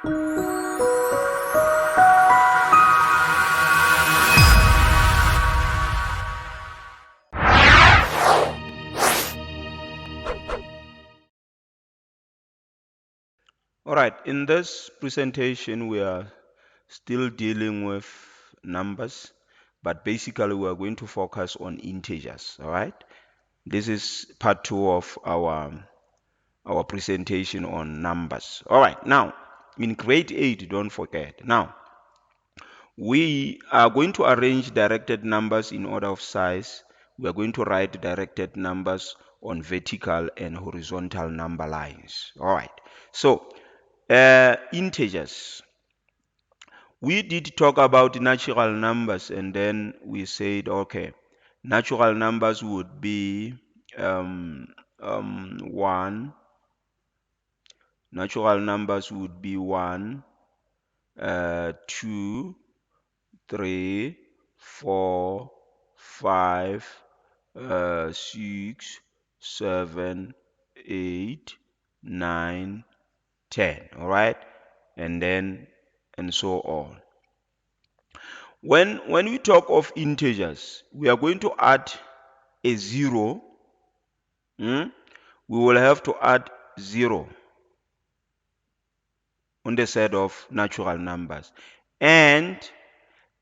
All right, in this presentation, we are still dealing with numbers, but basically we are going to focus on integers. All right, this is part two of our presentation on numbers. All right, now in grade 8, don't forget. Now we are going to arrange directed numbers in order of size. We are going to write directed numbers on vertical and horizontal number lines. All right, so integers. We did talk about natural numbers, and then we said, okay, natural numbers would be 1. Natural numbers would be 1, 2, 3, 4, 5, 6, 7, 8, 9, 10. All right, and then and so on. When we talk of integers, we are going to add a 0. We will have to add 0 on the side of natural numbers, and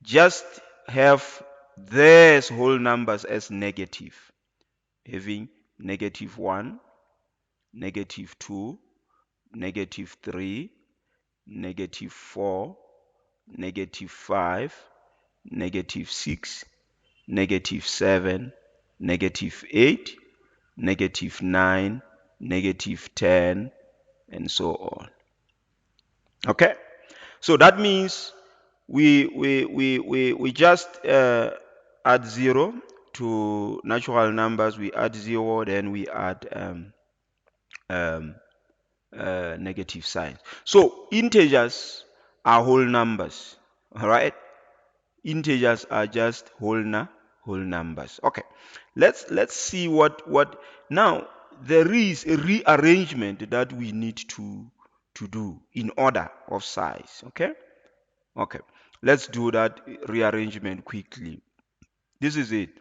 just have these whole numbers as negative, having -1, -2, -3, -4, -5, -6, -7, -8, -9, -10, and so on. Okay, so that means we just add 0 to natural numbers. We add 0, then we add um, negative signs. So integers are whole numbers. All right, integers are just whole numbers. Okay, let's see what now. There is a rearrangement that we need to do in order of size. Okay, let's do that rearrangement quickly. This is it.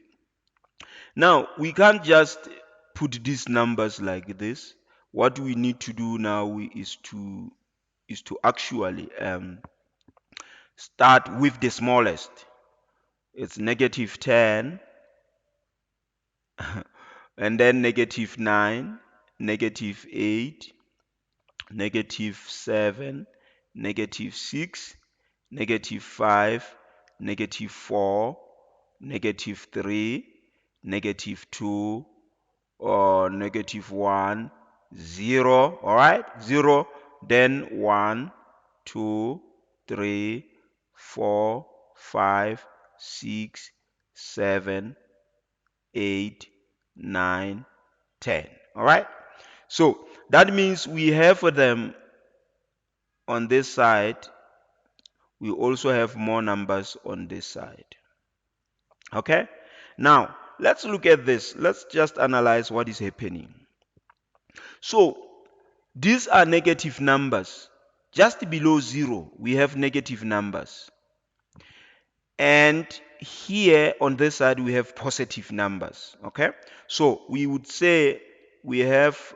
Now we can't just put these numbers like this. What we need to do now is to actually start with the smallest. It's -10, and then -9, -8, -7, -6, -5, -4, -3, -2, or -1, 0. All right, 0, then 1, 2, 3, 4, 5, 6, 7, 8, 9, 10. All right, so that means we have them on this side. We also have more numbers on this side. Okay, now let's look at this. Let's just analyze what is happening. So these are negative numbers. Just below 0 we have negative numbers, and here on this side we have positive numbers. Okay, so we would say we have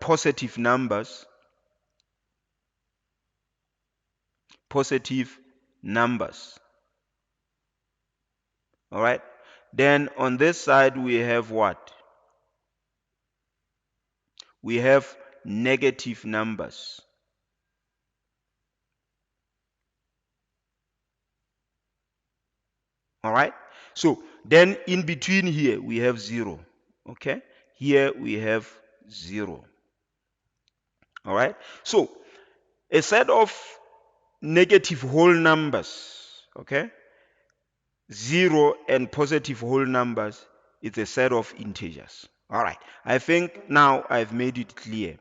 positive numbers, all right. Then on this side we have what? We have negative numbers. All right, so then in between here we have 0. Okay, here we have 0. All right, so a set of negative whole numbers, okay, 0 and positive whole numbers, it's a set of integers. All right, I think now I've made it clear.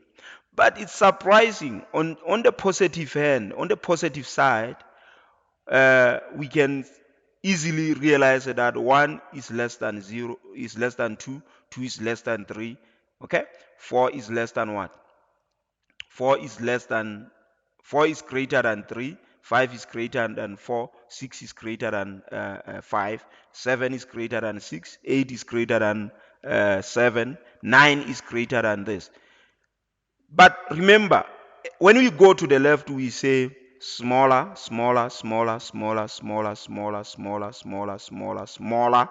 But it's surprising, on the positive hand, on the positive side, we can easily realize that 1 is less than 0, is less than 2, 2 is less than 3, Okay, 4 is less than what? 4 is less than 4 is greater than 3, 5 is greater than 4, 6 is greater than 5, 7 is greater than 6, 8 is greater than 7, 9 is greater than this. But remember, when we go to the left, we say smaller, smaller, smaller, smaller, smaller, smaller, smaller, smaller, smaller, smaller.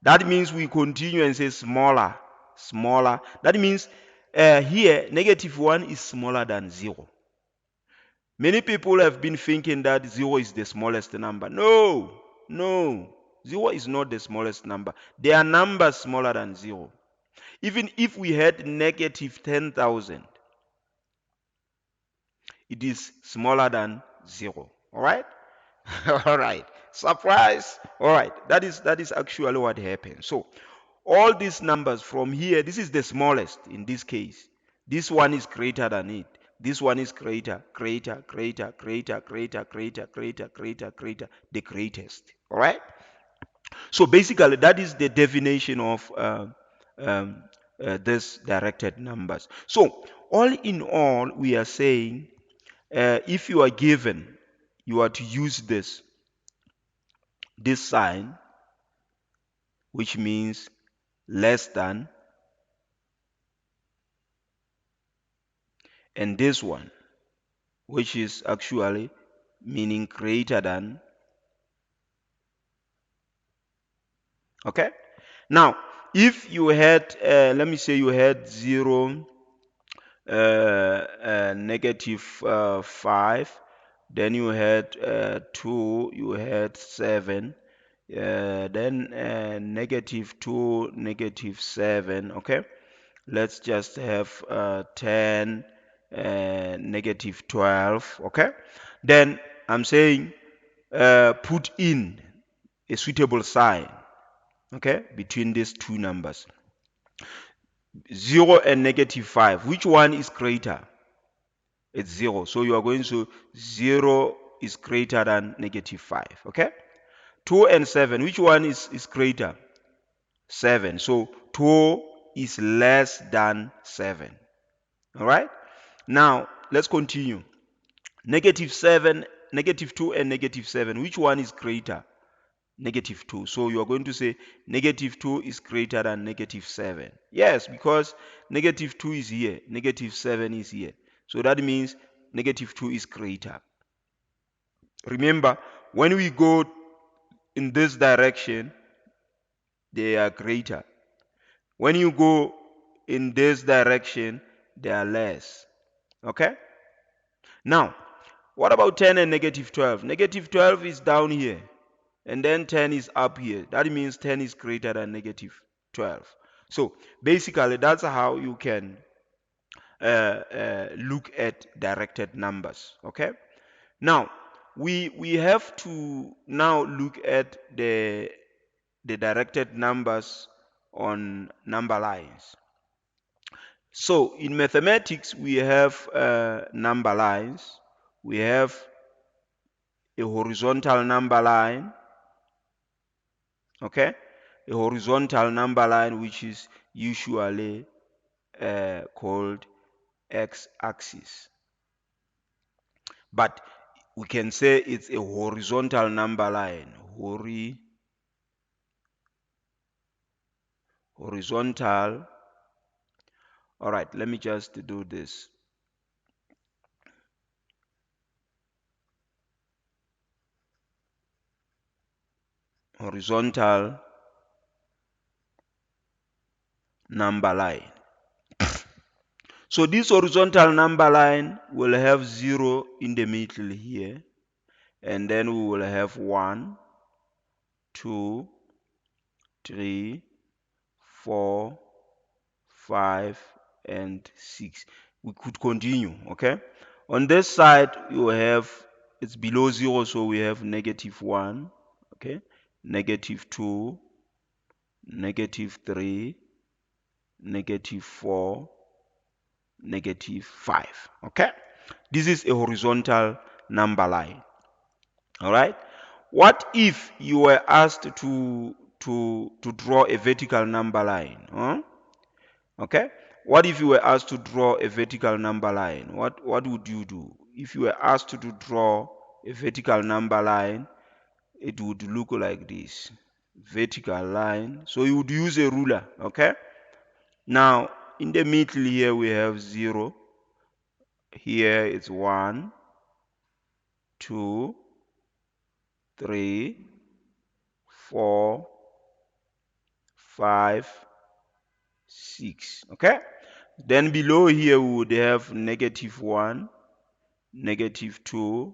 That means we continue and say smaller, smaller. That means here, -1 is smaller than 0. Many people have been thinking that 0 is the smallest number. No, no. 0 is not the smallest number. There are numbers smaller than 0. Even if we had -10,000, it is smaller than 0. All right? All right. Surprise. All right. That is actually what happens. So all these numbers from here, this is the smallest in this case. This one is greater than it. This one is greater, greater, greater, greater, greater, greater, greater, greater, greater, the greatest. All right. So basically, that is the definition of um, this directed numbers. So all in all, we are saying if you are given, you are to use this sign, which means less than, and this one, which is actually meaning greater than. Okay. Now, if you had, let me say you had 0, -5, then you had 2, you had 7, then -2, -7. Okay. Let's just have 10, -12. Okay. Then I'm saying put in a suitable sign, okay, between these two numbers, 0 and -5. Which one is greater? It's 0. So you are going to 0 is greater than -5. Okay. 2 and 7. Which one is greater? 7. So 2 is less than 7. All right. Now let's continue. -7, -2 and -7. Which one is greater? -2. So you are going to say -2 is greater than -7. Yes, because -2 is here, -7 is here. So that means -2 is greater. Remember, when we go in this direction, they are greater. When you go in this direction, they are less. Okay? Now, what about 10 and -12? -12 is down here, and then 10 is up here. That means 10 is greater than -12. So basically, that's how you can look at directed numbers. Okay. Now we have to now look at the directed numbers on number lines. So in mathematics, we have number lines. We have a horizontal number line. Okay, a horizontal number line, which is usually called x-axis, but we can say it's a horizontal number line. Horizontal. All right, let me just do this. Horizontal number line. So this horizontal number line will have 0 in the middle here, and then we will have 1, 2, 3, 4, 5, and 6. We could continue. Okay. On this side, you have, it's below 0, so we have -1, okay, -2, -3, -4, -5. Okay. This is a horizontal number line. All right. What if you were asked to draw a vertical number line? Huh? Okay, what if you were asked to draw a vertical number line? What would you do if you were asked to draw a vertical number line? It would look like this, vertical line. So you would use a ruler. Okay, now in the middle here we have 0, here it's 1, 2, 3, 4, 5, 6. Okay, then below here we would have -1, -2,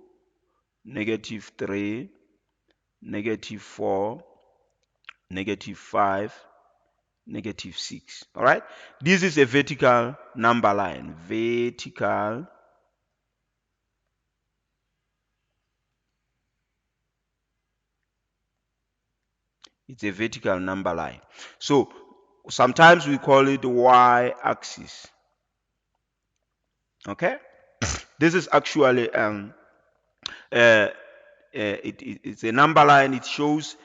-3, -4, -5, -6. All right, this is a vertical number line. Vertical it's a vertical number line. So sometimes we call it the y-axis. Okay, this is actually it's a number line. It shows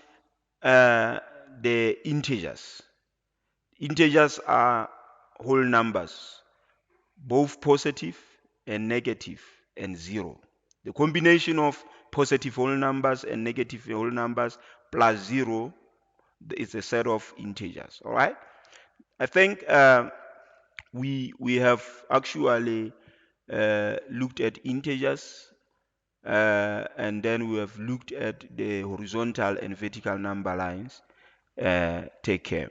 the integers. Integers are whole numbers, both positive and negative and 0. The combination of positive whole numbers and negative whole numbers plus 0 is a set of integers. All right, I think we have actually looked at integers, and then we have looked at the horizontal and vertical number lines. Take care.